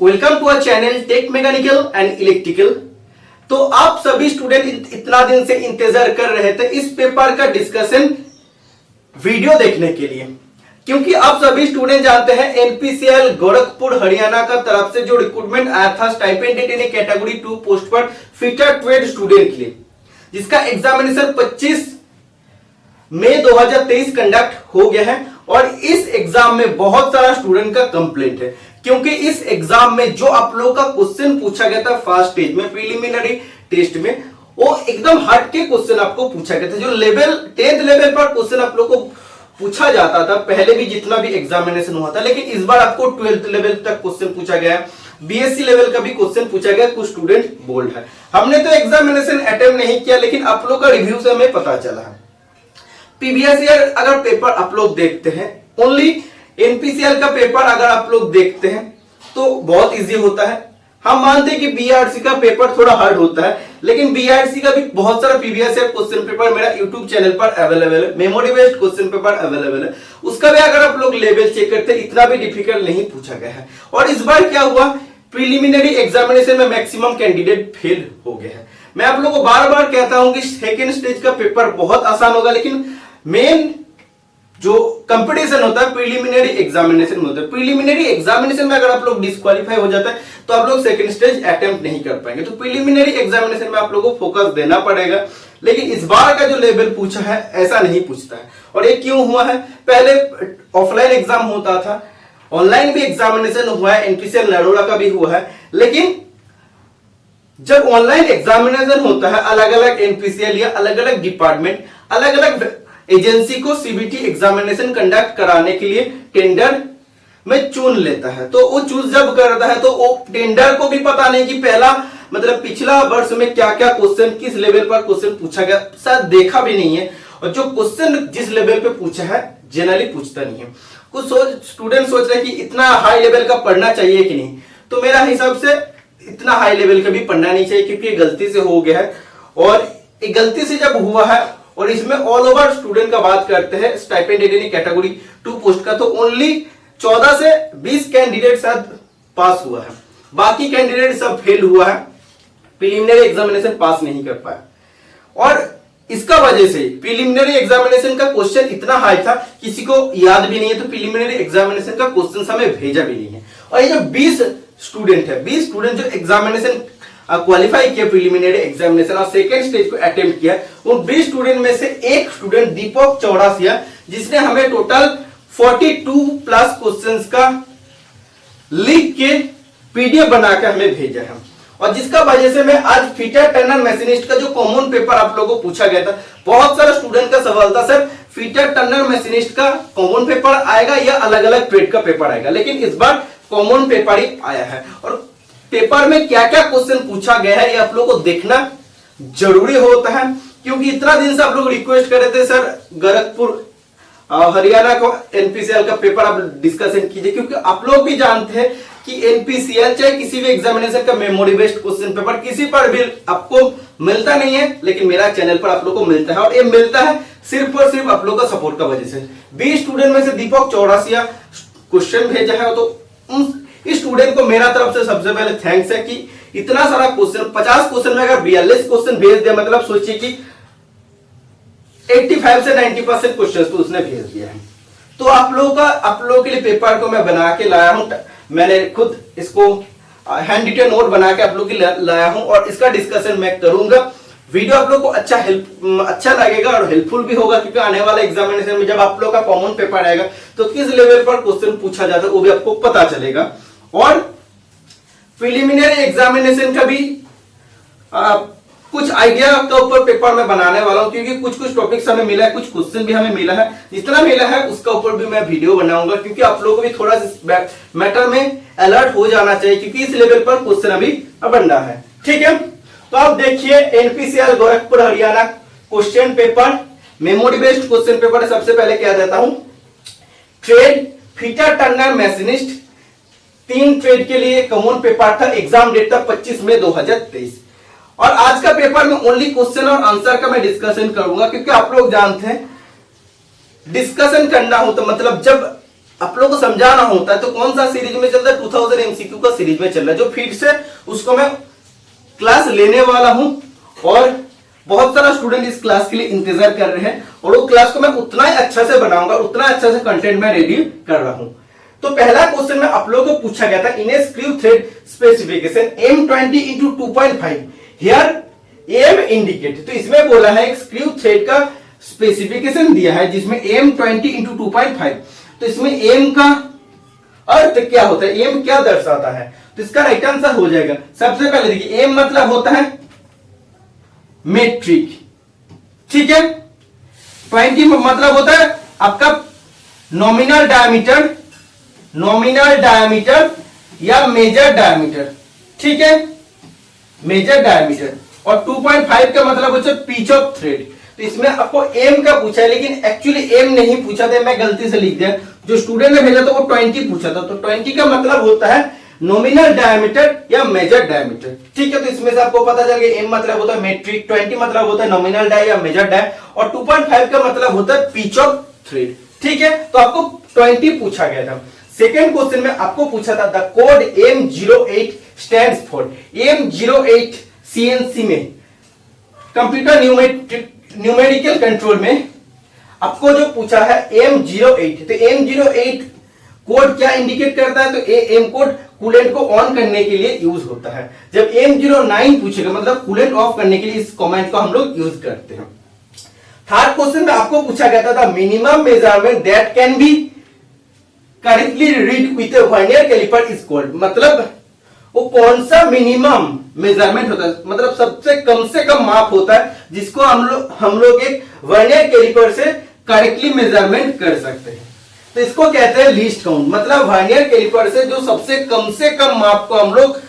Welcome to our channel tech mechanical and electrical. तो आप सभी स्टूडेंट इतना दिन से इंतजार कर रहे थे इस पेपर का डिस्कशन वीडियो देखने के लिए, क्योंकि आप सभी स्टूडेंट जानते हैं एनपीसीएल गोरखपुर हरियाणा का तरफ से जो रिक्रूटमेंट आया था स्टाइपेंड इन कैटेगरी 2 पोस्ट पर फिटर ट्रेड स्टूडेंट के लिए, जिसका एग्जामिनेशन 25 मई 2023 कंडक्ट हो गया है। और इस एग्जाम में बहुत सारा स्टूडेंट का कंप्लेंट है, क्योंकि इस एग्जाम में जो आप लोगों का क्वेश्चन पूछा गया था फर्स्ट स्टेज में प्रीलिमिनरी टेस्ट में, वो एकदम हट के क्वेश्चन आपको पूछा गया था। जो लेवल 10th लेवल पर क्वेश्चन आप लोगों को पूछा जाता था पहले भी जितना भी एग्जामिनेशन हुआ था, लेकिन इस बार आपको 12th लेवल तक क्वेश्चन पूछा गया है। बीएससी लेवल का भी क्वेश्चन पूछा गया, कुछ स्टूडेंट बोल्ड है। हमने तो एग्जामिनेशन अटेम्प्ट नहीं किया, लेकिन आप लोग का रिव्यू से हमें पता चला है। प्रीवियस ईयर अगर पेपर आप लोग देखते हैं, ओनली एनपीसीएल का पेपर अगर आप लोग देखते हैं तो बहुत इजी होता है। हम मानते हैं कि बीआरसी का पेपर थोड़ा हार्ड होता है, लेकिन बीआरसी का भी बहुत सारा प्रीवियस ईयर क्वेश्चन पेपर मेरा यूट्यूब चैनल पर अवेलेबल है। Memory based question paper available है, उसका भी अगर आप लोग लेवल चेक करते हैं इतना भी डिफिकल्ट नहीं पूछा गया है। और इस बार क्या हुआ, प्रीलिमिनरी एग्जामिनेशन में मैक्सिमम कैंडिडेट फेल हो गए हैं। मैं आप लोगों को बार बार कहता हूं कि सेकेंड स्टेज का पेपर बहुत आसान होगा, लेकिन मेन जो कंपटीशन होता है प्रीलिमिनरी एग्जामिनेशन में होता है। प्रीलिमिनरी एग्जामिनेशन में अगर आप लोग डिस्क्वालीफाई हो जाता है तो आप लोग सेकंड स्टेज अटेम्प्ट नहीं कर पाएंगे। तो प्रीलिमिनरी एग्जामिनेशन में आप लोगों को फोकस देना पड़ेगा, लेकिन इस बार का जो लेवल पूछा है ऐसा नहीं पूछता है। और ये क्यों हुआ है, पहले ऑफलाइन एग्जाम होता था, ऑनलाइन भी एग्जामिनेशन हुआ है, एनपीसीएल नरोला का भी हुआ है, लेकिन जब ऑनलाइन एग्जामिनेशन होता है अलग अलग एनपीसीएल या अलग अलग डिपार्टमेंट अलग अलग एजेंसी को सीबीटी एग्जामिनेशन कंडक्ट कराने के लिए टेंडर में चुन लेता है। तो वो चूज जब करता है तो वो टेंडर को भी पता नहीं कि पहला मतलब पिछला वर्ष में क्या क्या क्वेश्चन किस लेवल पर क्वेश्चन पूछा गया, शायद देखा भी नहीं है। और जो क्वेश्चन जिस लेवल पे पूछा है जनरली पूछता नहीं है। कुछ स्टूडेंट सोच रहे हैं कि इतना हाई लेवल का पढ़ना चाहिए कि नहीं, तो मेरा हिसाब से इतना हाई लेवल का भी पढ़ना नहीं चाहिए, क्योंकि गलती से हो गया है। और एक गलती से जब हुआ है, और इसमें ऑल ओवर स्टूडेंट का बात करते हैं स्टाइपेंड इन कैटेगरी 2 पोस्ट का, तो ओनली 14 से 20 कैंडिडेट शायद पास हुआ है, बाकी कैंडिडेट सब फेल हुआ है, प्रीलिमिनरी एग्जामिनेशन पास नहीं कर पाया। और इसका वजह से प्रीलिमिनरी एग्जामिनेशन का क्वेश्चन इतना हाई था किसी को याद भी नहीं है, तो प्रीलिमिनरी एग्जामिनेशन का क्वेश्चन हमें भेजा भी नहीं है। और ये जो 20 स्टूडेंट है, 20 स्टूडेंट जो एग्जामिनेशन क्वालिफाई किया प्रीलिमिनरी एग्जामिनेशन और सेकेंड स्टेज को अटेम्प्ट किया, उन 20 स्टूडेंट में से एक स्टूडेंट दीपक चौरासिया, जिसने हमें टोटल 42 प्लस क्वेश्चंस का लिख के पीडीएफ बनाकर हमें भेजा है। और जिसका वजह से मैं आज फिटर टर्नर मशीनिस्ट का जो कॉमन पेपर आप लोगों को पूछा गया था, बहुत सारे स्टूडेंट का सवाल था सर फिटर टर्नर मशीनिस्ट का कॉमन पेपर आएगा या अलग अलग ट्रेड का पेपर आएगा, लेकिन इस बार कॉमन पेपर ही आया है। और पेपर में क्या क्या क्वेश्चन पूछा गया है ये आप लोगों को देखना जरूरी होता है, क्योंकि इतना दिन से आप लोग रिक्वेस्ट कर रहे थे सर गोरखपुर हरियाणा को एनपीसीएल का पेपर आप डिस्कशन कीजिए, क्योंकि आप लोग भी जानते हैं कि एनपीसीएल चाहे किसी भी एग्जामिनेशन का मेमोरी बेस्ड क्वेश्चन पेपर किसी पर भी आपको मिलता नहीं है, लेकिन मेरा चैनल पर आप लोग को मिलता है। और ये मिलता है सिर्फ और सिर्फ आप लोग का सपोर्ट का वजह से। 20 स्टूडेंट में से दीपक चौरासिया क्वेश्चन भेजा है, तो इस स्टूडेंट को मेरा तरफ से सबसे पहले थैंक्स है कि इतना सारा क्वेश्चन 50 क्वेश्चन में अगर 42 क्वेश्चन भेज दिया, मतलब सोचिए कि 85 से 90% क्वेश्चन तो उसने भेज दिया है। तो आप लोगों के लिए पेपर को मैं बना के लाया हूं, मैंने खुद इसको हैंड रिटन नोट बना के आप लोग के लिए लाया हूं, और इसका डिस्कशन मैं करूंगा। वीडियो आप लोग को अच्छा लगेगा और हेल्पफुल भी होगा, क्योंकि आने वाले एग्जामिनेशन में जब आप लोग का कॉमन पेपर आएगा तो किस लेवल पर क्वेश्चन पूछा जाता है वो भी आपको पता चलेगा। और प्रीलिमिनरी एग्जामिनेशन का भी कुछ आइडिया का ऊपर पेपर में बनाने वाला हूं, क्योंकि कुछ टॉपिक्स हमें मिला है, कुछ क्वेश्चन भी हमें मिला है। जितना मिला है उसका ऊपर भी मैं वीडियो बनाऊंगा, क्योंकि आप लोगों को भी थोड़ा मैटर में अलर्ट हो जाना चाहिए, क्योंकि इस लेवल पर क्वेश्चन अभी बनना है। ठीक है, तो आप देखिए NPCL Gorakhpur Haryana question paper memory based question paper. सबसे पहले क्या देता हूं, trade fitter Turner machinist 3 trade के लिए कॉमन पेपर था, एग्जाम डेट था 25 मई 2023। और आज का पेपर में ओनली क्वेश्चन और आंसर का मैं डिस्कशन करूंगा, क्योंकि आप लोग जानते हैं डिस्कशन करना हो तो मतलब जब आप लोगों को समझाना होता है, तो कौन सा सीरीज में चल रहा है, 2000 एमसीक्यू का सीरीज में चल रहा है, जो फिर से उसको मैं क्लास लेने वाला हूं और बहुत सारा स्टूडेंट इस क्लास के लिए इंतजार कर रहे हैं और वो क्लास को मैं उतना ही अच्छा से बनाऊंगा, उतना अच्छा से कंटेंट मैं रेडी कर रहा हूं। तो पहला क्वेश्चन में आप लोगों को पूछा गया था, in a screw thread specification M20 into 2.5 here M indicate. तो इसमें बोला है एक स्क्रू थ्रेड का स्पेसिफिकेशन दिया है जिसमें M20 into 2.5, तो इसमें एम का अर्थ क्या होता है, एम क्या दर्शाता है, तो इसका राइट आंसर हो जाएगा। सबसे पहले देखिए, एम मतलब होता है मेट्रिक, ठीक है। 20 मतलब होता है आपका नॉमिनल डायमीटर, नॉमिनल डायमीटर या मेजर डायमीटर, ठीक है, मेजर डायमीटर। और 2.5 का मतलब होता है पिच ऑफ थ्रेड। तो इसमें आपको एम का पूछा है, लेकिन एक्चुअली एम नहीं पूछा था, मैं गलती से लिख दिया, जो स्टूडेंट ने भेजा था वो 20 पूछा था। तो 20 का मतलब होता है नॉमिनल डायमीटर या मेजर डायमीटर, ठीक है। तो इसमें से आपको पता चल गया, एम मतलब होता है मेट्रिक, 20 मतलब होता है नॉमिनल डाय या मेजर डाय, और 2.5 का मतलब होता है पिच ऑफ थ्रेड, ठीक है। तो आपको 20 पूछा गया था। सेकेंड क्वेश्चन में आपको पूछा था the code M08 stands for, M08 CNC में कंप्यूटर न्यूमेरिकल कंट्रोल में आपको जो पूछा है M08, तो M08 कोड क्या इंडिकेट करता है, तो एम कोड कूलेंट को ऑन करने के लिए यूज होता है। जब M09 पूछेगा मतलब कूलेंट ऑफ करने के लिए इस कमांड को हम लोग यूज करते हैं। थर्ड क्वेश्चन में आपको पूछा गया था the minimum measurement that can be correctly read with a vernier calliper is called, मतलब वो कौन सा मिनिमम मेजरमेंट होता है, मतलब सबसे कम माप होता है जिसको हम लोग एक वर्नियर कैलिपर से करेक्टली मेजरमेंट कर सकते हैं। तो इसको कहते हैं लीस्ट काउंट, मतलब वर्नियर कैलिपर से जो सबसे कम माप को हम लोग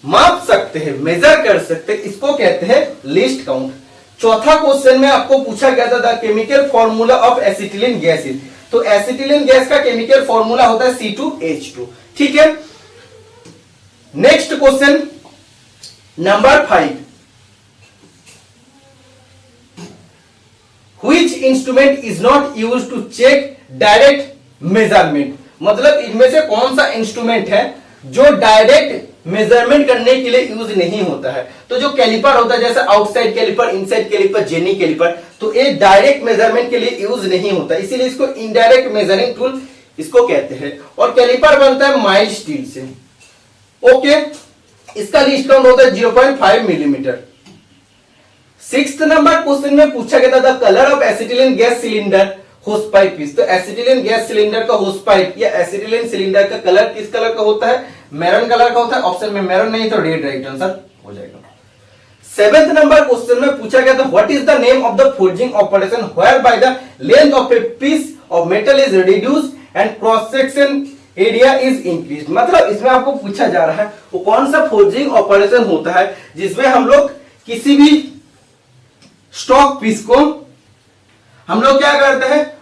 माप सकते हैं, मेजर कर सकते हैं, इसको कहते हैं लीस्ट काउंट। चौथा क्वेश्चन में आपको पूछा गया था the chemical formula of acetylene gas is, तो एसिटिलीन गैस का केमिकल फॉर्मूला होता है C2H2, ठीक है। Next question number 5, which instrument is not used to check direct measurement, मतलब इनमें से कौन सा इंस्ट्रूमेंट है जो डायरेक्ट मेजरमेंट करने के लिए यूज नहीं होता है। तो जो कैलिपर होता है जैसे outside calliper, inside calliper, jenny calliper, तो ये डायरेक्ट मेजरमेंट के लिए यूज नहीं होता, इसीलिए इसको इनडायरेक्ट मेजरिंग टूल इसको कहते हैं। और कैलिपर बनता है माइल्ड स्टील से, ओके। इसका लीस्ट काउंट होता है 0.5 मिलीमीटर। 6th नंबर क्वेश्चन में पूछा गया था the colour of acetylene gas cylinder होस पाइप इज, तो एसिटिलीन गैस सिलेंडर का होस पाइप या एसिटिलीन सिलेंडर का कलर किस कलर का होता है, मैरून कलर का होता है। ऑप्शन में मैरून नहीं तो रेड राइट आंसर हो जाएगा। 7th नंबर क्वेश्चन में पूछा गया था what is the name of the forging operation whereby the length of a piece of metal is reduced and cross section area is increase, मतलब इसमें आपको पूछा जा रहा है वो कौन सा फोर्जिंग ऑपरेशन होता है जिसमें हम लोग किसी भी स्टॉक पीस को हम लोग क्या करते हैं,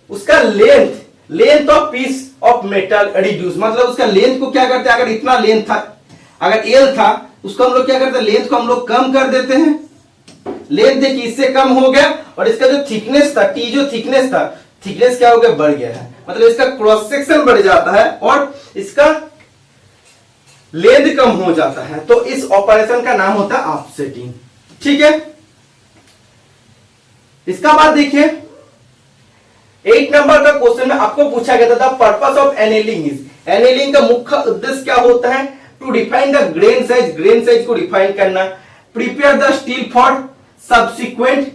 उसका length of peace of metal reduce, मतलब उसका लेंथ को क्या करते हैं, अगर इतना लेंथ था, अगर एल था, उसको हम लोग क्या करते हैं, लेंथ को हम लोग कम कर देते हैं। लेंथ देखिए इससे कम हो गया और इसका जो थिकनेस था, टी जो थिकनेस था, थिकनेस क्या हो गया, बढ़ गया है, मतलब इसका क्रॉस सेक्शन बढ़ जाता है और इसका लेंथ कम हो जाता है। तो इस ऑपरेशन का नाम होता है ऑफसेटिंग, ठीक है। इसका बाद देखिए 8 नंबर का क्वेश्चन में आपको पूछा गया था purpose of annealing is, annealing का मुख्य उद्देश्य क्या होता है, to define the grain size, grain size को डिफाइन करना, prepare the steel for subsequent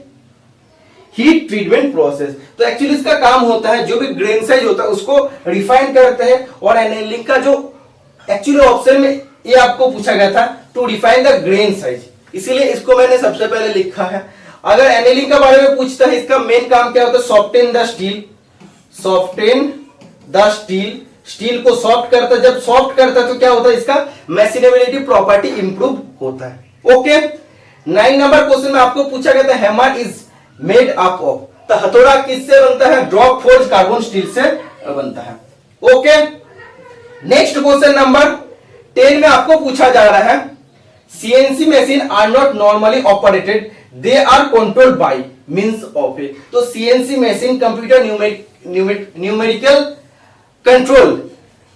heat treatment process. तो एक्चुअली इसका काम होता है जो भी ग्रेन साइज होता है उसको रिफाइन करते हैं। और एनेलिंग का जो एक्चुअली ऑप्शन में ये आपको पूछा गया था to define the grain size, इसीलिए इसको मैंने सबसे पहले लिखा है। अगर एनेलिंग के बारे में पूछता है इसका मेन काम क्या होता है, soften the steel, soften the steel, steel को सॉफ्ट करता है, जब सॉफ्ट करता है तो क्या होता है, इसका मैसिनेबिलिटी प्रॉपर्टी इंप्रूव होता है, ओके। 9 नंबर क्वेश्चन में आपको पूछा गया था hammer is made up of, तो हथौड़ा किससे बनता है, ड्रॉप फोर्ज कार्बन स्टील से बनता है, ओके। नेक्स्ट क्वेश्चन नंबर 10 में आपको पूछा जा रहा है CNC machine are not normally operated, they are controlled by means of a. तो CNC machine computer numerical control,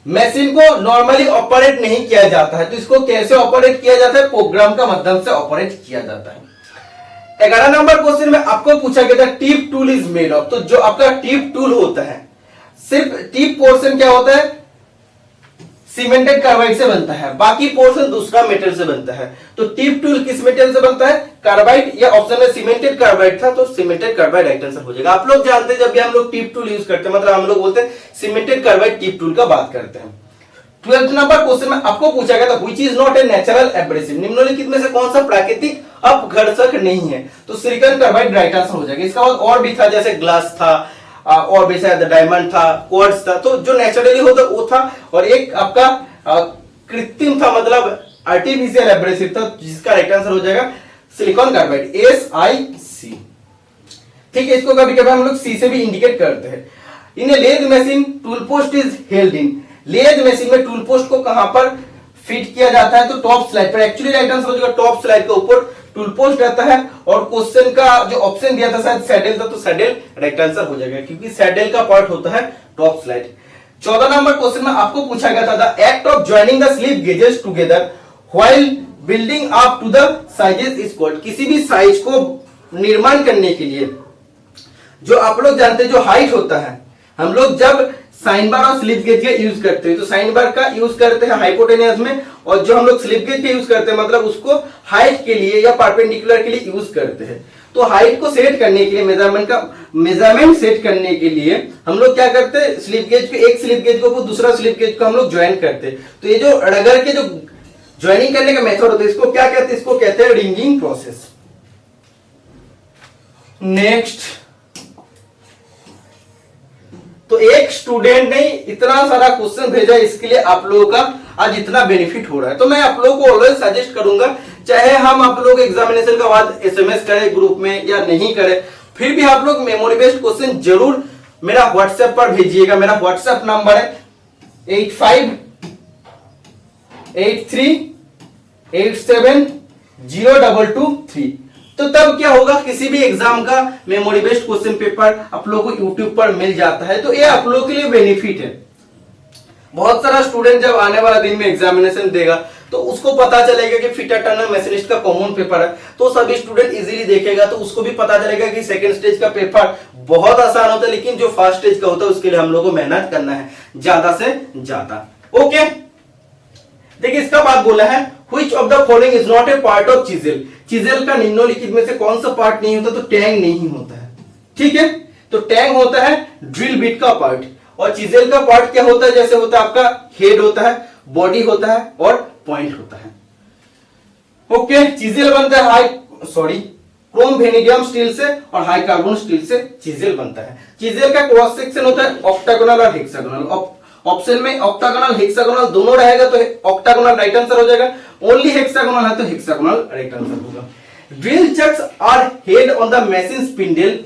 machine को नॉर्मली ऑपरेट नहीं किया जाता है, तो इसको कैसे ऑपरेट किया जाता है? प्रोग्राम का माध्यम से ऑपरेट किया जाता है। 11 नंबर क्वेश्चन में आपको पूछा गया था tip tool is made of, तो जो आपका टिप टूल होता है, सिर्फ टिप पोर्शन क्या होता है? सीमेंटेड कार्बाइड से बनता है, बाकी पोर्शन दूसरा मेटल से बनता है। तो टिप टूल किस मेटल से बनता है? कार्बाइड, या ऑप्शन में सीमेंटेड कार्बाइड था, तो सीमेंटेड कार्बाइड राइट आंसर हो जाएगा। आप लोग जानते हैं जब भी हम लोग टिप टूल यूज करते हैं, मतलब हम लोग बोलते हैं सीमेंटेड कार्बाइड टिप टूल का बात करते हैं। 12th नंबर क्वेश्चन में आपको पूछा गया था which is not a natural abrasive, निम्नलिखित में से कौन सा प्राकृतिक अपघर्षक नहीं है? तो सिलिकॉन कार्बाइड राइट आंसर हो जाएगा। इसका बाद और भी था, जैसे ग्लास था, और भी शायद डायमंड था, क्वार्ट्ज था, तो जो नेचुरली होता वो था, और एक आपका कृत्रिम था, मतलब आर्टिफिशियल एब्रेसिव था, जिसका राइट आंसर हो जाएगा सिलिकॉन कार्बाइड, SiC। ठीक है, इसको कभी कभी हम लोग सी से भी इंडिकेट करते हैं। In a lathe machine tool post is held in, lathe machine में टूल पोस्ट को कहां पर फिट किया जाता है? तो टॉप स्लाइड पर। एक्चुअली राइट आंसर हो जाएगा टॉप स्लाइड के ऊपर टूल पोस्ट रहता है, और क्वेश्चन का जो ऑप्शन दिया था शायद सैडल था, तो सैडल राइट आंसर हो जाएगा, क्योंकि सैडल का पार्ट होता है टॉप स्लाइड। 14 नंबर क्वेश्चन में आपको पूछा गया था the act of joining the slip gauges together while building up to the sizes is called, किसी भी साइज को निर्माण करने के लिए जो आप लोग जानते हैं जो हाइट होता है, हम लोग जब साइन बार और स्लिप गेज का यूज करते हैं, तो साइन बार का यूज करते हैं हाइपोटेनियस में, और जो हम लोग स्लिप गेज का यूज करते हैं मतलब उसको हाइट के लिए या परपेंडिकुलर के लिए यूज करते हैं। तो हाइट को सेट करने के लिए, मेजरमेंट सेट करने के लिए हम लोग क्या करते हैं? स्लिप गेज को, एक स्लिप गेज को दूसरा स्लिप गेज को हम लोग ज्वाइन करते हैं। तो ये जो रगर के जो ज्वाइनिंग करने का मेथड होता है, इसको क्या कहते हैं? इसको कहते हैं रिंगिंग प्रोसेस। नेक्स्ट, तो एक स्टूडेंट ने इतना सारा क्वेश्चन भेजा, इसके लिए आप लोगों का आज इतना बेनिफिट हो रहा है। तो मैं आप लोगों को ऑलवेज सजेस्ट करूंगा, चाहे हम आप लोग एग्जामिनेशन के बाद SMS करें ग्रुप में या नहीं करें, फिर भी आप लोग मेमोरी बेस्ड क्वेश्चन जरूर मेरा व्हाट्सएप पर भेजिएगा। मेरा व्हाट्सएप नंबर है 8583870223। तो तब क्या होगा, किसी भी एग्जाम का मेमोरी बेस्ड क्वेश्चन पेपर आप लोगों को यूट्यूब पर मिल जाता है, तो ये आप लोगों के लिए बेनिफिट है। बहुत सारा स्टूडेंट जब आने वाला दिन में एग्जामिनेशन देगा तो उसको पता चलेगा कि फिटर टर्नर मशीनिस्ट का कॉमन पेपर है, तो सभी स्टूडेंट इजीली देखेगा, तो उसको भी पता चलेगा कि सेकंड स्टेज का पेपर बहुत आसान होता है, लेकिन जो फर्स्ट स्टेज का होता है उसके लिए हम लोगों को मेहनत करना है ज्यादा से ज्यादा। ओके, देखिए इसका बात बोला है which of the following is not a part of chisel, chisel का निम्नलिखित में से कौन सा पार्ट नहीं होता? तो टैंग नहीं होता है। ठीक है, तो टैंग होता है ड्रिल बिट का पार्ट, और चिजेल का पार्ट क्या होता है? जैसे होता है आपका हेड होता है, बॉडी होता है और पॉइंट होता है। ओके, चिजेल बनता है क्रोम वेनेडियम स्टील से और हाई कार्बन स्टील से चिजेल बनता है। चिजेल का क्रॉस सेक्शन होता है ऑक्टागोनल और हेक्सागोनल। ऑप्शन में ऑक्टागोनल हेक्सागोनल दोनों रहेगा, तो ऑक्टागोनल राइट आंसर हो जाएगा। ओनली हेक्सागोनल है तो हेक्सागोनल राइट आंसर होगा। Drill chucks are held on the machine spindle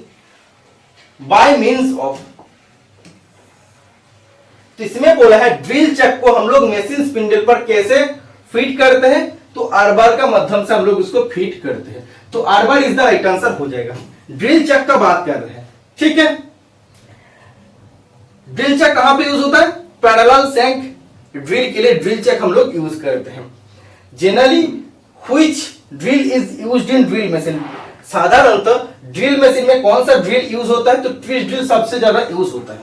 by means of, तो इसमें बोला है ड्रिल चक को हम लोग मशीन स्पिंडल पर कैसे फिट करते हैं? तो आर बार का माध्यम से हम लोग उसको फिट करते हैं, तो are bar is the right answer हो जाएगा। ड्रिल चक का बात कर रहे हैं, ठीक है। ड्रिल चक कहां पे यूज होता है? पैरेलल शैंक ड्रिल के लिए ड्रिल चक हम लोग यूज करते हैं। Generally which drill is used in drill machine, साधारणतः ड्रिल मशीन में कौन सा ड्रिल यूज होता है? तो ट्विस्ट ड्रिल सबसे ज्यादा यूज होता है।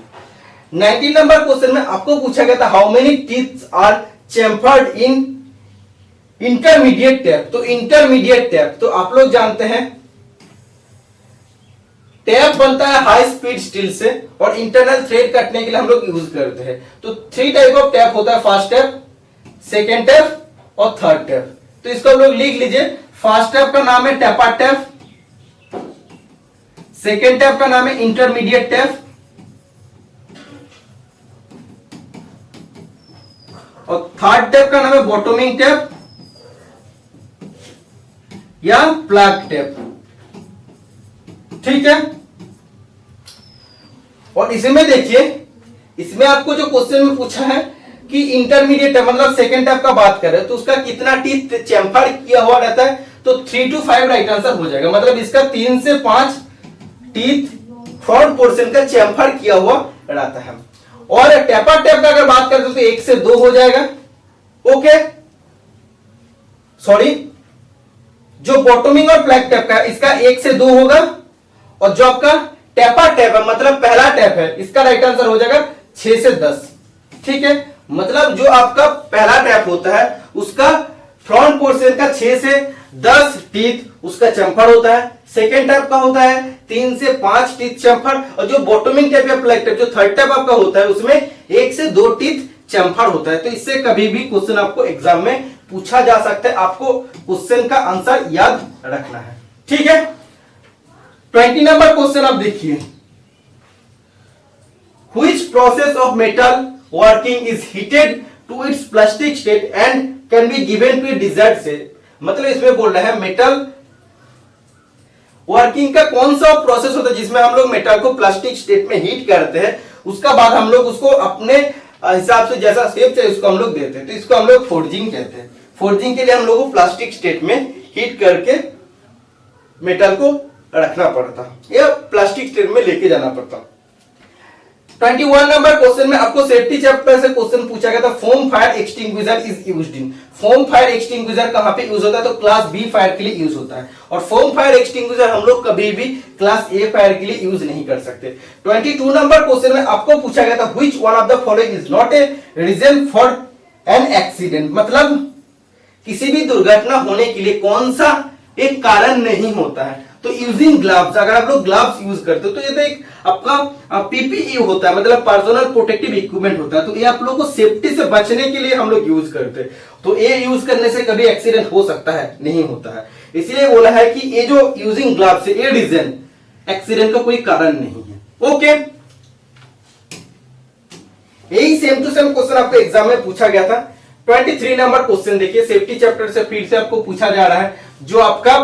19 नंबर क्वेश्चन में आपको पूछा गया था how many teeths are chamfered in intermediate tap. तो इंटरमीडिएट टैप तो आप लोग जानते हैं टैप बनता है हाई स्पीड स्टील से, और इंटरनल थ्रेड काटने के लिए हम लोग यूज करते हैं। तो 3 टाइप ऑफ टैप होता है, फर्स्ट टैप, सेकेंड टैप और थर्ड टैप। तो इसको हम लोग लिख लीजिए। फर्स्ट टैप का नाम है टैपर टैप, सेकेंड टैप का नाम है इंटरमीडिएट टैप, और थर्ड टैप का नाम है बॉटमिंग टैप या प्लग टैप, ठीक है। और इसमें देखिए, इसमें आपको जो क्वेश्चन में पूछा है कि इंटरमीडिएट टैप मतलब सेकेंड टैप का बात करें तो उसका कितना टीथ चैम्फर किया हुआ रहता है? तो 3 to 5 राइट आंसर हो जाएगा। मतलब इसका 3 से 5 टीथ फ्रंट पोर्शन का चैम्फर किया हुआ रहता है। और टेपर टेप का अगर बात करते तो 1 से 2 हो जाएगा। ओके, सॉरी, जो बॉटमिंग और फ्लैग टैप का इसका 1 से 2 होगा, और जो आपका टेपर टैप है मतलब पहला टैप है, इसका राइट आंसर हो जाएगा 6 से 10। ठीक है, मतलब जो आपका पहला टैप होता है उसका फ्रंट पोर्शन का 6 से 10 टीथ उसका चम्फर होता है। सेकेंड टैप का होता है 3 से 5 टीथ चम्फर, और जो बॉटमिंग टैप या फ्लैग टैप जो थर्ड टैप आपका होता है उसमें 1 से 2 टीथ चम्फर होता है। तो इससे कभी भी क्वेश्चन आपको एग्जाम में पूछा जा सकता है, आपको क्वेश्चन का आंसर याद रखना है। ठीक है, 20 नंबर क्वेश्चन आप देखिए, which process of metal working is heated to its plastic state and can be given to desired state. मतलब इसमें बोल रहा है मेटल वर्किंग का कौन सा प्रोसेस होता है जिसमें हम लोग मेटल को प्लास्टिक स्टेट में हीट करते हैं, उसका बाद हम लोग उसको अपने हिसाब से जैसा शेप चाहिए उसको हम लोग देते हैं। तो इसको हम लोग फोर्जिंग कहते हैं। फोर्जिंग के लिए हम लोग को प्लास्टिक स्टेट में हीट करके मेटल को रखना पड़ता या प्लास्टिक स्टेट में लेके जाना पड़ता। 21 नंबर क्वेश्चन में आपको सेफ्टी चैप्टर से क्वेश्चन पूछा गया था, foam fire extinguisher is used in. Foam fire extinguisher कहां पे यूज होता है, तो क्लास बी फायर के लिए यूज होता है, और फोम फायर एक्सटिंग्विशर हम लोग कभी भी क्लास ए फायर के लिए यूज नहीं कर सकते। 22 नंबर क्वेश्चन में आपको पूछा गया था, which one of the following is not a reason for an accident. मतलब किसी भी दुर्घटना होने के लिए कौन सा एक कारण नहीं होता है। तो यूजिंग ग्लव्स, अगर आप लोग ग्लव्स यूज करते हो तो ये तो एक आपका पीपीई होता है, मतलब पर्सनल प्रोटेक्टिव इक्विपमेंट होता है। तो ये आप लोगों को सेफ्टी से बचने के लिए हम लोग यूज करते हैं। तो ये यूज करने से कभी एक्सीडेंट हो सकता है, नहीं होता है। इसलिए बोला है कि ये जो यूजिंग ग्लव्स है ये रीजन एक्सीडेंट का कोई कारण नहीं है। ओके, यही सेम टू सेम क्वेश्चन आपको एग्जाम में पूछा गया था। 23 नंबर क्वेश्चन देखिए, सेफ्टी चैप्टर से फिर से आपको पूछा जा रहा है, जो आपका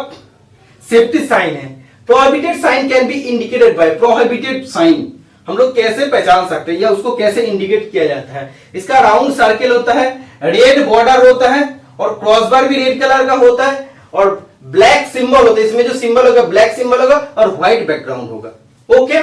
सेफ्टी साइन है। Prohibited sign can be indicated by, prohibited sign हम लोग कैसे पहचान सकते हैं या उसको कैसे इंडिकेट किया जाता है। इसका राउंड सर्कल होता है, रेड बॉर्डर होता है, और क्रॉस बार भी रेड कलर का होता है, और ब्लैक सिंबल होता है। इसमें जो सिंबल होगा ब्लैक सिंबल होगा और व्हाइट बैकग्राउंड होगा। ओके,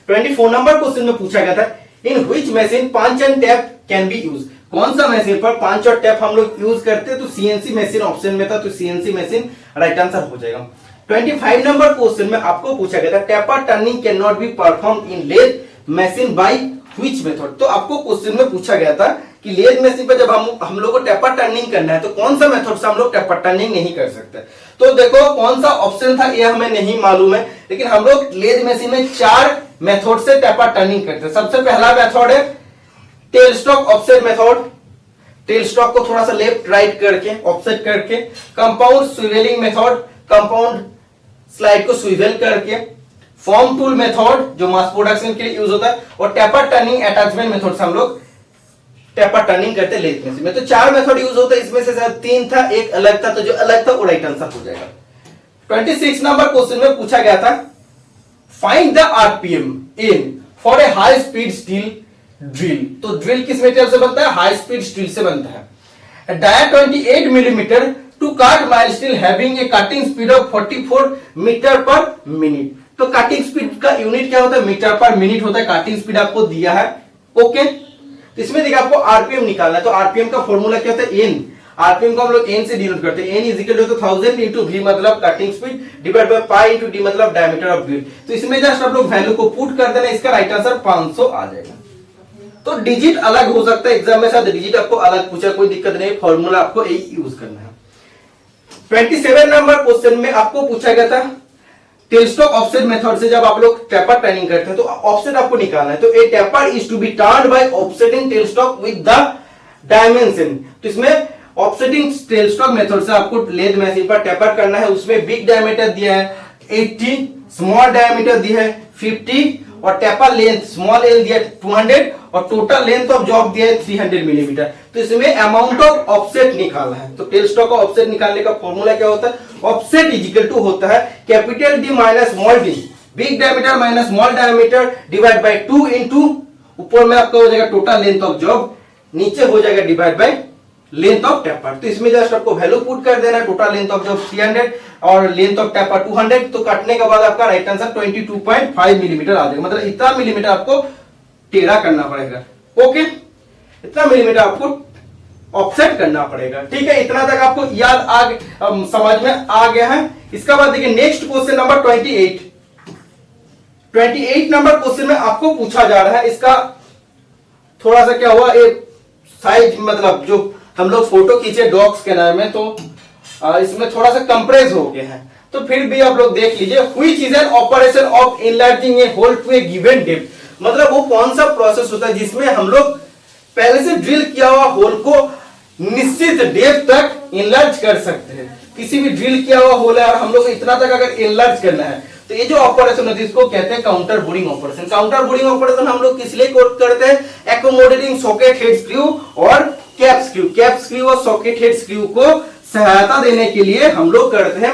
24 नंबर क्वेश्चन में पूछा गया था, in which machine punch and tap can be use. कौन सा मशीन पर पंच और टैप हम लोग यूज करते हैं, तो सीएनसी मशीन ऑप्शन में था, तो सीएनसी मशीन राइट आंसर हो जाएगा। 25 नंबर क्वेश्चन में आपको पूछा गया था, taper turning can not be perform in lathe machine by which method. तो आपको क्वेश्चन में पूछा गया था कि लेथ मशीन पर जब हम लोग को टेपर टर्निंग करना है तो कौन सा मेथड से हम लोग टेपर टर्निंग नहीं कर सकते। तो देखो कौन सा ऑप्शन था ये हमें नहीं मालूम है, लेकिन हम लोग लेथ मशीन में 4 मेथड से टेपर टर्निंग करते हैं। सबसे पहला मेथड है tell stock offset method, tell stock को थोड़ा सा लेफ्ट राइट करके ऑफसेट करके। कंपाउंड स्विवेलिंग मेथड, कंपाउंड स्लाइड को स्विवेल करके। फॉर्म टूल मेथड जो मास प्रोडक्शन के लिए यूज होता है, और टेपर टर्निंग अटैचमेंट मेथड से हम लोग टेपर टर्निंग करते हैं लेथ मशीन में। तो 4 मेथड यूज होता है, इसमें से शायद 3 था, एक अलग था, तो जो अलग था वो राइट आंसर हो जाएगा। 26 नंबर क्वेश्चन में पूछा गया था, find the RPM in for a high speed steel drill. तो ड्रिल किस मेटेरियल से बनता है, हाई स्पीड स्टील से बनता है। Dia 28 millimetre to cut mild steel having a cutting speed of 44 metre per minute. तो कटिंग स्पीड का यूनिट क्या होता है, मीटर पर मिनट होता है। कटिंग स्पीड आपको दिया है। ओके, तो इसमें देखिए आपको आरपीएम निकालना है। तो आरपीएम का फॉर्मूला क्या होता है, एन। आरपीएम को हम लोग एन से डिनोट करते हैं। N is equal to 1000 into V मतलब cutting speed divide by pi into D मतलब डायमीटर ऑफ ड्रिल। तो इसमें जस्ट आप लोग वैल्यू को पुट कर देना, इसका राइट आंसर 500 आ जाएगा। तो डिजिट अलग हो सकता है, एग्जाम में साथ डिजिट आपको अलग पूछा, कोई दिक्कत नहीं, फॉर्मूला आपको यही यूज करना है। 27 नंबर क्वेश्चन में आपको पूछा गया था, टेल स्टॉक ऑफसेट मेथड से जब आप लोग टेपर टर्निंग करते हैं तो ऑफसेट आपको निकालना है। तो a taper is to be turned by offsetting tail stock with the dimension. तो इसमें ऑफसेटिंग टेल स्टॉक मेथड से आपको लेथ मशीन पर टेपर करना है। उसमें बिग डायमीटर दिया है 80, स्मॉल डायमीटर दिया है 50, और टेपर लेंथ स्मॉल एल दिया 200, और टोटल लेंथ ऑफ जॉब दिया है 300 मिलीमीटर। तो इसमें अमाउंट ऑफ ऑफसेट निकालना है। तो टेल स्टॉक का ऑफसेट निकालने का फॉर्मूला क्या होता है, ऑफसेट इज इक्वल टू होता है capital D minus small D, big diameter minus small diameter divide by 2 into ऊपर में आपका हो जाएगा टोटल लेंथ ऑफ जॉब, नीचे हो जाएगा divide by length of taper. तो इसमें जस्ट आपको वैल्यू पुट कर देना, टोटल लेंथ ऑफ जॉब 300 और लेंथ ऑफ टेपर 200। तो काटने के बाद आपका राइट आंसर 22.5 मिलीमीटर आ जाएगा। मतलब इतना मिलीमीटर आपको टेढ़ा करना पड़ेगा। ओके, इतना मिलीमीटर आपको ऑफसेट करना पड़ेगा। ठीक है, इतना तक आपको याद समझ में आ गया है। इसका बाद देखिए next question number 28 number question में आपको पूछा जा रहा है, इसका थोड़ा सा क्या हुआ, एक साइज मतलब जो हम लोग फोटो खींचे डॉग्स के नाम में, तो इसमें थोड़ा सा कंप्रेस हो गया है, तो फिर भी आप लोग देख लीजिए। Which is an operation of enlarging a hole to a given depth, मतलब वो कौन सा प्रोसेस होता है जिसमें हम लोग पहले से ड्रिल किया हुआ होल को निश्चित डेप्थ तक एनलार्ज कर सकते हैं। किसी भी ड्रिल किया हुआ होल है और हम लोग को इतना तक अगर एनलार्ज करना है, तो ये जो ऑपरेशन है इसको कहते हैं counter boring operation. Counter boring operation हम लोग किस लिए करते हैं, एकोमोडेटिंग सॉकेट हेड स्क्रू और कैप स्क्रू और सॉकेट हेड स्क्रू को सहायता देने के लिए हम लोग करते हैं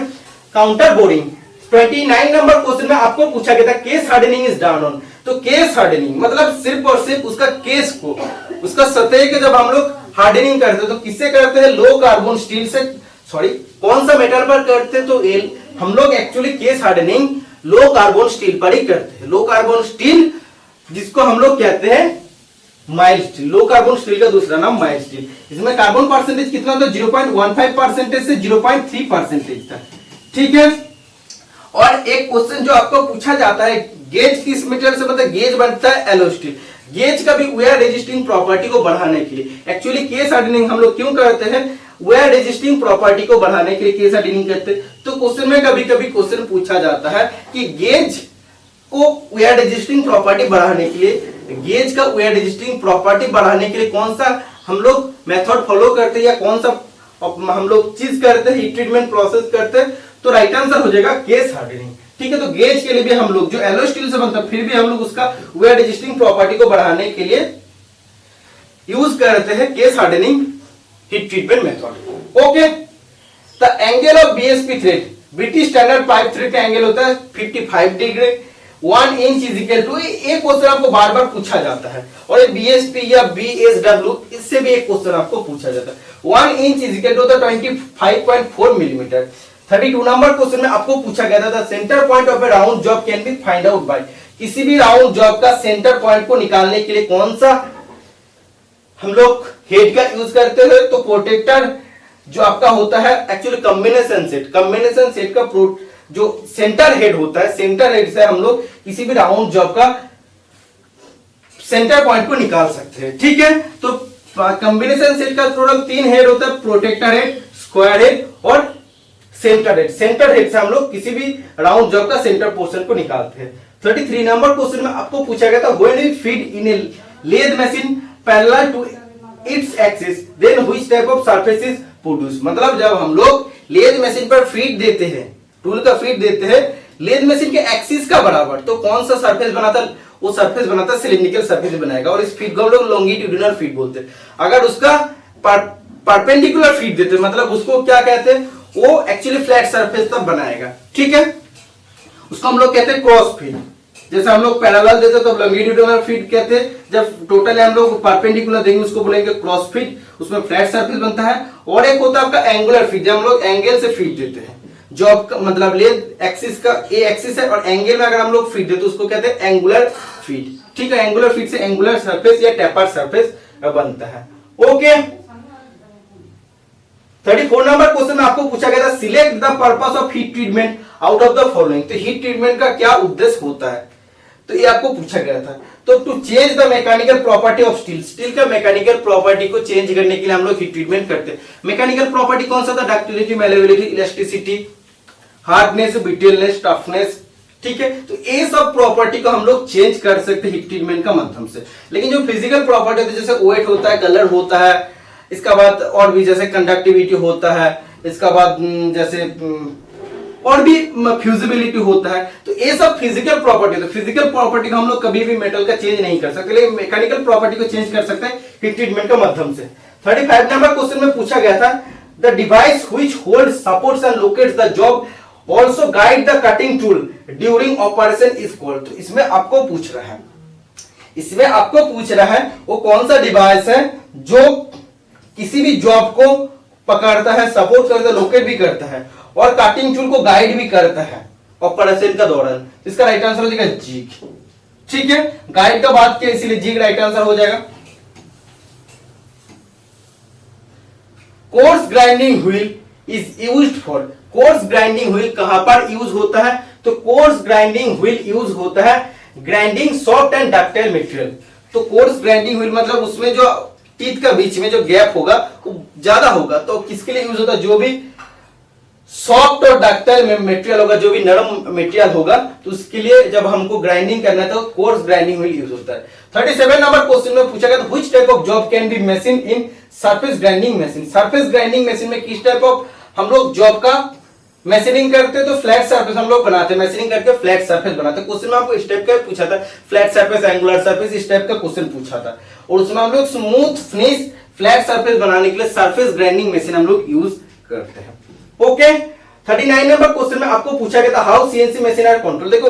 काउंटर बोरिंग। 29 नंबर क्वेश्चन में आपको पूछा गया था case hardening is done on, तो केस हार्डनिंग मतलब सिर्फ और सिर्फ उसका केस को, उसका सतह के जब हम लोग हार्डनिंग करते हैं तो किससे करते हैं, लो कार्बन स्टील से, सॉरी कौन सा मेटल पर करते हैं, तो हम लोग actually case hardening low carbon steel पर ही करते हैं। लो कार्बन स्टील जिसको हम लोग कहते हैं mild steel, low carbon steel का दूसरा नाम माइल्ड स्टील। इसमें कार्बन परसेंटेज कितना था, 0.15% से 0.3% था। ठीक है, और एक क्वेश्चन जो आपको पूछा जाता है, गेज किस मेटेरियल से, मतलब गेज बनता है एलो स्टील। गेज का भी वेयर रेजिस्टिंग प्रॉपर्टी को बढ़ाने के लिए, एक्चुअली केस हार्डनिंग हम लोग क्यों करते हैं, वेयर रेजिस्टिंग प्रॉपर्टी को बढ़ाने के लिए केस हार्डनिंग करते हैं। तो क्वेश्चन में कभी कभी क्वेश्चन पूछा जाता है कि गेज को वेयर रेजिस्टिंग प्रॉपर्टी बढ़ाने के लिए, गेज का वेयर रेजिस्टिंग प्रॉपर्टी बढ़ाने के लिए कौन सा हम लोग मेथड फॉलो करते हैं या कौन सा हम लोग चीज करते हैं, हीट ट्रीटमेंट प्रोसेस करते हैं, तो राइट आंसर हो जाएगा केस हार्डनिंग। ठीक है, तो गेज के लिए भी हम लोग जो एलो स्टील से बनता है फिर भी हम लोग उसका वेयर रेजिस्टिंग प्रॉपर्टी को बढ़ाने के लिए यूज करते हैं case hardening heat treatment method. Okay, the angle of BSP thread, British standard pipe thread का एंगल होता है 55 degree. 1 inch is equal to, एक क्वेश्चन आपको बार बार पूछा जाता है, और ये बीएसपी या बीएसडब्ल्यू इससे भी एक क्वेश्चन आपको पूछा जाता है। 1 inch is equal to 25.4 millimetre. 32 number question में आपको पूछा गया था centre point of a round job can be find out by, किसी भी राउंड जॉब का सेंटर पॉइंट को निकालने के लिए कौन सा हम लोग हेड का यूज करते हैं, तो प्रोटेक्टर जो आपका होता है एक्चुअली कॉम्बिनेशन सेट का जो सेंटर हेड होता है, सेंटर हेड से हम लोग किसी भी राउंड जॉब का सेंटर पॉइंट को निकाल सकते हैं। ठीक है, तो कॉम्बिनेशन सेट का टोटल 3 हेड होता है, प्रोटेक्टर हेड, स्क्वायर हेड और सेंटर हेड। सेंटर हेड से हम लोग किसी भी राउंड जॉब का सेंटर पोर्शन को निकालते हैं। 33 नंबर क्वेश्चन में आपको पूछा गया था when we feed in a lathe machine parallel to its axis then which type of surface is produce, मतलब जब हम लोग लेथ मशीन पर फीड देते हैं, टूल का फीड देते हैं लेथ मशीन के एक्सिस का बराबर, तो कौन सा सरफेस बनाता है, वो सरफेस बनाता है सिलिंड्रिकल सरफेस बनाएगा, और इस फीड को हम लोग लॉन्गिट्यूडिनल फीड बोलते हैं। अगर उसका परपेंडिकुलर फीड देते हैं मतलब उसको क्या कहते हैं, वो एक्चुअली फ्लैट सरफेस तब बनाएगा। ठीक है, उसको हम लोग कहते हैं क्रॉस फीड। जैसे हम लोग पैरेलल देते तो लॉन्गिट्यूडिनल फीड कहते हैं, जब टोटल हम लोग परपेंडिकुलर देंगे उसको बोलेंगे क्रॉस फीड, उसमें फ्लैट सरफेस बनता है। और एक होता है आपका एंगुलर फीड, जब हम लोग एंगल से फीड देते हैं, जॉब का मतलब लेंथ एक्सिस का ए एक्सिस है और एंगल में अगर हम लोग फीड देते तो उसको कहते हैं एंगुलर फीड। ठीक है, एंगुलर फीड से एंगुलर सरफेस या टेपर सरफेस बनता है। ओके, 34 नंबर क्वेश्चन में आपको पूछा गया था select the purpose of heat treatment out of the following, तो हीट ट्रीटमेंट का क्या उद्देश्य होता है, तो ये आपको पूछा गया था। तो to change the mechanical property of steel, steel का मैकेनिकल प्रॉपर्टी को चेंज करने के लिए हम लोग हीट ट्रीटमेंट करते हैं। मैकेनिकल प्रॉपर्टी कौन सा था, ductility, malleability, elasticity, hardness, brittleness, toughness. ठीक है, तो ये सब प्रॉपर्टी को हम लोग चेंज कर सकते हैं हीट ट्रीटमेंट का माध्यम से। लेकिन जो फिजिकल प्रॉपर्टी होती है जैसे वेट होता है, कलर होता है, इसका बाद और भी जैसे कंडक्टिविटी होता है, इसका बाद जैसे और भी फ्यूजिबिलिटी होता है, तो ये सब फिजिकल प्रॉपर्टी। तो फिजिकल प्रॉपर्टी को हम लोग कभी भी मेटल का चेंज नहीं कर सकते, लेकिन मैकेनिकल प्रॉपर्टी को चेंज कर सकते हैं हीट ट्रीटमेंट के माध्यम से। 35 नंबर क्वेश्चन में पूछा गया था the device which holds supports and locates the job also guide the cutting tool during operation is called, तो इसमें आपको पूछ रहा है वो कौन सा डिवाइस है जो किसी भी जॉब को पकड़ता है, सपोर्ट करता है, लोकेट भी करता है और कटिंग टूल को गाइड भी करता है ऑपरेशन का दौरान। इसका राइट आंसर हो जाएगा जिग। ठीक है, गाइड का बात किया इसीलिए जी राइट आंसर हो जाएगा। Course grinding wheel is used for, course grinding wheel कहां पर यूज होता है? तो कोर्स ग्राइंडिंग व्हील यूज होता है grinding soft and ductile material. तो कोर्स ग्राइंडिंग व्हील मतलब उसमें जो टीथ का बीच में जो गैप होगा वो ज्यादा होगा, तो किसके लिए यूज होता है? जो भी सॉफ्ट और डक्टाइल मटेरियल होगा, जो भी नरम मटेरियल होगा, तो उसके लिए जब हमको ग्राइंडिंग करना है तो कोर्स ग्राइंडिंग व्हील यूज होता है। 37 नंबर क्वेश्चन में पूछा गया which type of job can B machine in surface grinding machine. Surface grinding machine में किस टाइप ऑफ हम लोग जॉब का मशीनिंग करते हैं? तो फ्लैट सरफेस हम लोग बनाते हैं, मशीनिंग करके फ्लैट सरफेस बनाते हैं। क्वेश्चन में आपको इस टाइप का पूछा था, फ्लैट सरफेस, एंगुलर सरफेस, इस टाइप का क्वेश्चन पूछा था, और उसमें हम लोग स्मूथ फिनिश फ्लैट सरफेस बनाने के लिए सरफेस ग्राइंडिंग मशीन हम लोग यूज करते हैं। ओके, 39 नंबर क्वेश्चन में आपको पूछा गया था how CNC machine are control. देखो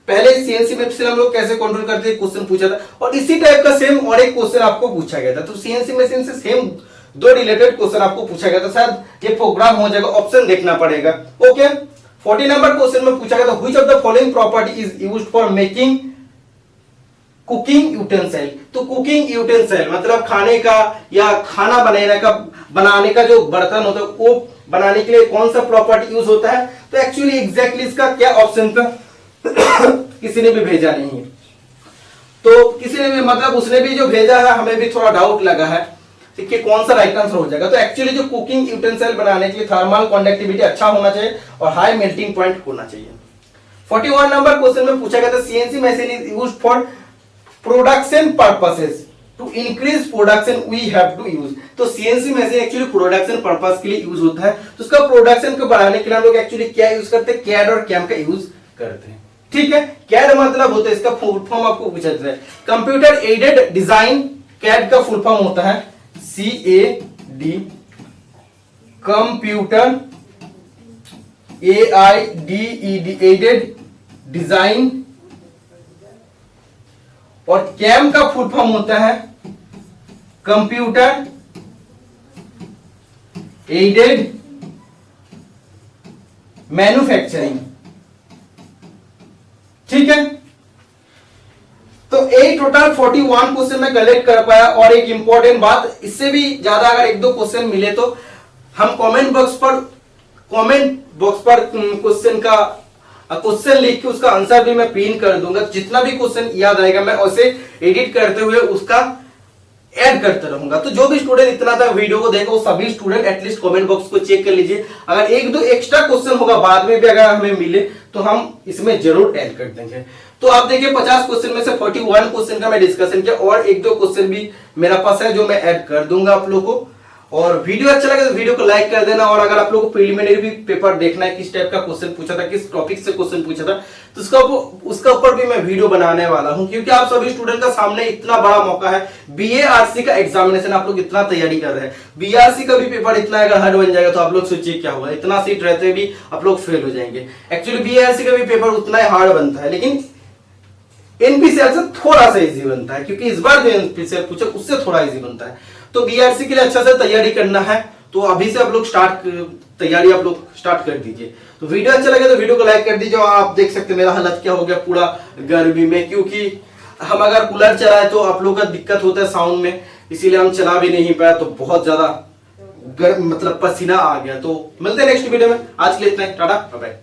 पहले सीएनसी मशीन हम लोग कैसे कंट्रोल करते हैं क्वेश्चन पूछा था, और इसी टाइप का सेम और एक क्वेश्चन आपको पूछा गया था। तो सीएनसी मशीन से सेम दो रिलेटेड क्वेश्चन आपको पूछा गया था, शायद ये प्रोग्राम हो जाएगा, ऑप्शन देखना पड़ेगा। ओके, 40 नंबर क्वेश्चन में पूछा गया था which of the following property is used for making cooking utensil. तो कुकिंग यूटेंसिल मतलब खाने का या खाना बनाने का जो बर्तन होता है वो बनाने के लिए कौन सा प्रॉपर्टी यूज होता है? तो एक्चुअली एग्जैक्टली इसका क्या ऑप्शन था किसी ने भी भेजा नहीं है, तो किसी ने भी मतलब उसने भी जो भेजा है हमें भी थोड़ा डाउट लगा है कि कौन सा राइट आंसर हो जाएगा। तो एक्चुअली जो कुकिंग यूटेंसिल बनाने के लिए थर्मल कंडक्टिविटी अच्छा होना चाहिए और हाई मेल्टिंग पॉइंट होना चाहिए। 41 नंबर क्वेश्चन में पूछा गया था CNC machine is used for production purposes, to increase production we have to use. तो CNC machine actually production purpose के लिए यूज होता है, तो उसका प्रोडक्शन को बढ़ाने के लिए हम लोग एक्चुअली क्या यूज करते हैं? कैड और कैम का यूज करते हैं। ठीक है, कैड मतलब होता है, इसका फुल फॉर्म आपको पूछा जाता है कंप्यूटर एडेड डिजाइन। कैड का फुल फॉर्म होता है CAD, computer AIDED aided design, और कैम का फुल फॉर्म होता है कंप्यूटर एडेड मैन्युफैक्चरिंग। ठीक है, तो एक टोटल 41 क्वेश्चन में कलेक्ट कर पाया। और एक इंपॉर्टेंट बात, इससे भी ज्यादा अगर एक दो क्वेश्चन मिले तो हम कमेंट बॉक्स पर क्वेश्चन का क्वेश्चन लिख के उसका आंसर भी मैं पिन कर दूंगा। जितना भी क्वेश्चन याद आएगा मैं उसे एडिट करते हुए उसका ऐड करते रहूंगा। तो जो भी स्टूडेंट इतना तक वीडियो को देखो, सभी स्टूडेंट एटलीस्ट कमेंट बॉक्स को चेक कर लीजिए। अगर एक दो एक्स्ट्रा क्वेश्चन होगा बाद में भी अगर हमें मिले तो हम इसमें जरूर ऐड कर देंगे। तो आप देखिए 50 क्वेश्चन में से 41 क्वेश्चन का मैं डिस्कशन किया, और एक दो क्वेश्चन भी मेरा पास है जो मैं ऐड कर दूंगा आप लोगों को। और वीडियो अच्छा लगे तो वीडियो को लाइक कर देना। और अगर आप लोगों को प्रीलिमिनरी भी पेपर देखना है, किस टाइप का क्वेश्चन पूछा था, किस टॉपिक से क्वेश्चन पूछा था, तो उसका ऊपर भी मैं वीडियो बनाने वाला हूं, क्योंकि आप सभी स्टूडेंट का सामने इतना बड़ा मौका है। BARC का एग्जामिनेशन आप लोग इतना तैयारी कर रहे हैं, BRC का भी पेपर इतना अगर हार्ड बन जाएगा तो आप लोग सोचिए क्या होगा। इतना सीट रहते भी आप लोग फेल हो जाएंगे। एक्चुअली BRC का भी पेपर उतना ही हार्ड बनता है, लेकिन NPCL से थोड़ा सा इजी बनता है, क्योंकि इस बार जो NPCL पूछा उससे थोड़ा इजी बनता है। तो BRC के लिए अच्छा से तैयारी करना है, तो अभी से आप लोग तैयारी आप लोग स्टार्ट कर दीजिए। तो वीडियो अच्छा लगे तो वीडियो को लाइक कर दीजिए। आप देख सकते हैं मेरा हालत क्या हो गया पूरा गर्मी में, क्योंकि हम अगर कूलर चलाए तो आप लोग का दिक्कत होता है साउंड में, इसीलिए हम चला भी नहीं पाया, तो बहुत ज्यादा मतलब पसीना आ गया। तो मिलते हैं नेक्स्ट वीडियो में, आज के लिए इतना ही, टाटा बाय बाय।